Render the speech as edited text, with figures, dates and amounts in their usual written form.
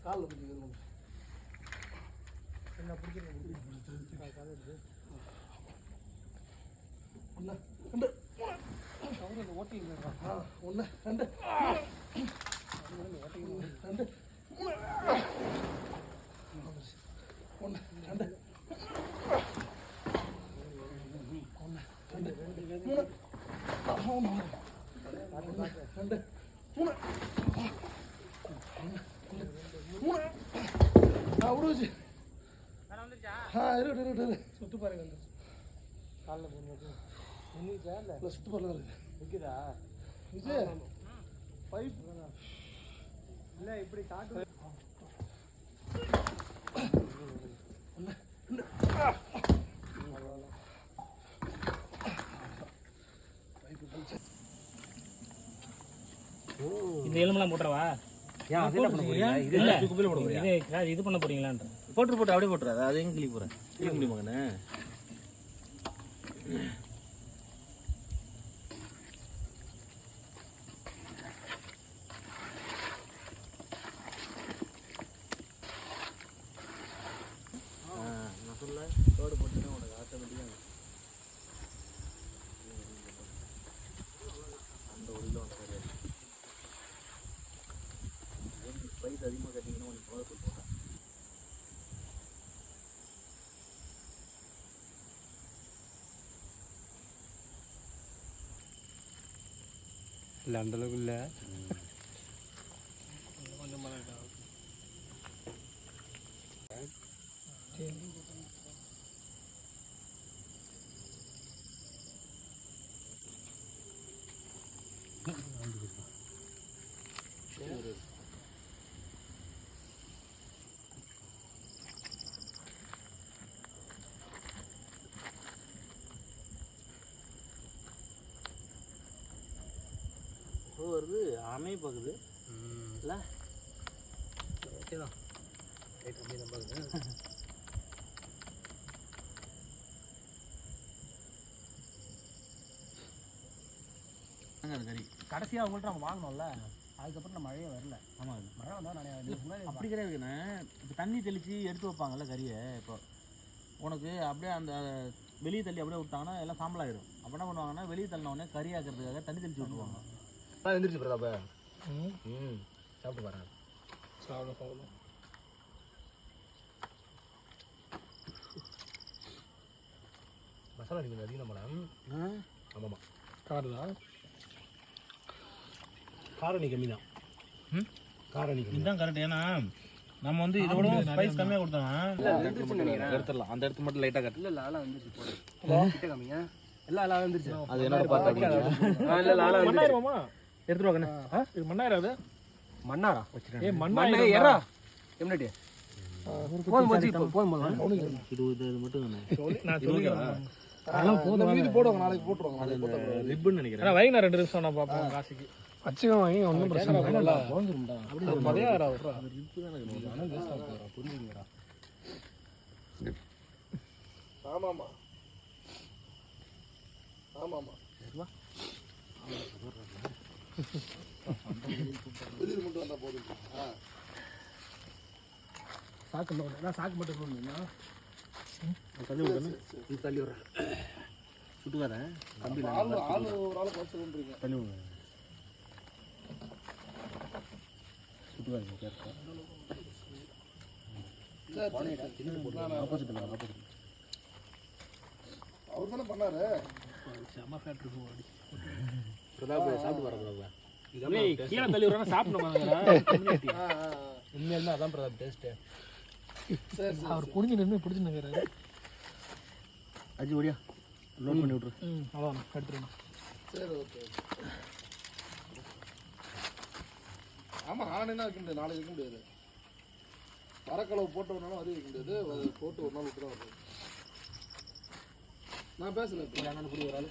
காலில் பிடிச்சிக்கணும். என்ன பிடிச்சிருக்கேன் காலை எடுத்து 1 2 அவங்க ஓட்டிங்க. 1 2 ஓட்டிங்க 2 1 2 சுத்து பாருங்க காலில் போடுறது நின்றுச்சா இல்லை சுத்து பாருங்க நிற்குதா இது பைப் இல்லை இப்படி காட்டு இந்த எலும்பெல்லாம் போட்டுறவா? ஏன் அதே பண்ண போறீங்க? இது பண்ண போறீங்களான்ற போட்டு அப்படியே போட்டுறாது. அது எங்க கிளி போறேன் கிளி முடியுமாங்கண்ணே? நான் சொல்ல தோடு போட்டுன்னா உனக்கு ஆட்டோமேட்டிக்காக அந்த ஒரு கிலோ ஒன்று கிடையாது. ஸ்பைஸ் அதிகமாக கட்டிங்கன்னா உனக்கு முதல் போட்டேன். இல்லை அந்தளவுக்கு இல்லை. வருது ஆமே பார்க்குது இல்லை ஓகே தான் ரைட் அப்படியே தான் பார்க்குது. அது கறி கடைசியாக அவங்கள்ட்ட நம்ம வாங்கணும்ல, அதுக்கப்புறம் நம்ம மழையே வரல. ஆமாம் மழை வந்தால் நிறையா அப்படி கிடையாதுண்ணே. இப்போ தண்ணி தெளித்து எடுத்து வைப்பாங்கல்ல கறியை. இப்போ உனக்கு அப்படியே அந்த வெளியே தள்ளி அப்படியே விட்டாங்கன்னா எல்லாம் சாம்பலாயிடும். அப்போ என்ன பண்ணுவாங்கன்னா வெளியே தள்ளினோடனே கறி ஆக்கிறதுக்காக தண்ணி தெளித்து விட்டுருவாங்க. எழுந்திரிச்சு பிரதாப்ப சாப்பிட்டு பாருங்க. சாப்பிடும் மசாலா நீங்கள் அதிகம் மேடம். ஆமாம்மா காரம் காரணி கம்மி தான். காரணி கம்மி இதுதான் கரெக்ட். ஏன்னா நம்ம வந்து இதோட ஸ்பைஸ் கம்மியாக கொடுத்தோம்னா எடுத்துடலாம். அந்த இடத்து மட்டும் லைட்டாக கட்டு. இல்லை ஆளாக வந்துருச்சு போடு கிட்ட காமிங்க. எல்லாம் ஆளாக வந்துருச்சு. அது என்னோட பார்த்து இல்லை ஆளாக வந்துருச்சு. எடுத்துட்டு வாங்கண்ணே. இது மண்ணாயிரம். அது மண்ணாரா வச்சுட்டேன். மண்ணாயிரம் ஏறா எம்டி போதும் இது மட்டும் மீதி போடுவாங்க. நாளைக்கு போட்டுருவாங்க. நாளைக்கு ரிப்பன் நினைக்கிறேன். வைங்க 2 நிமிஷம் நான் பார்ப்போம். காசுக்கு வச்சுக்கோங்க. வாங்கி ஒன்றும் பிரச்சனை இல்லை. புரிஞ்சுங்கடா. ஆமாம்மா ஆமாம்மா மட்டும் வந்தால் போதும். சாக்கு மட்டும் சாக்கு மட்டும் தள்ளி விடுறேன். இது தள்ளி விடுறேன். சுட்டுக்காரன் கம்பி ஆள் ஒரு ஆள் குறைச்சிருன்றீங்க. தள்ளி விடுங்க. சுட்டுக்காரங்க கேட்க ஆப்போசிட் அவர் தானே பண்ணாரு. செம்ம ஃபேட் இருக்கும். பிரதாப் சாப்பிட்டு வர பிரதாப். கீழே தள்ளி விடுறா சாப்பிடணும். உண்மையிலுமே அதான் பிரதாப் டேஸ்ட்டு. சரி அவர் குடிஞ்சு நின்று பிடிச்சுன்னு அஜி ஓடியா லோட் பண்ணி விட்ரு. அதான் எடுத்துருங்க. சரி ஓகே. ஆமாம் நான் என்ன வைக்க முடியாது. நாளைக்கு வைக்க முடியாது. வரக்கலவு போட்ட ஒரு நாளும் அது வைக்க முடியாது. போட்டு ஒரு நாள் விட்டு தான் வருது. நான் பேசல. இப்போ புரிய வராது.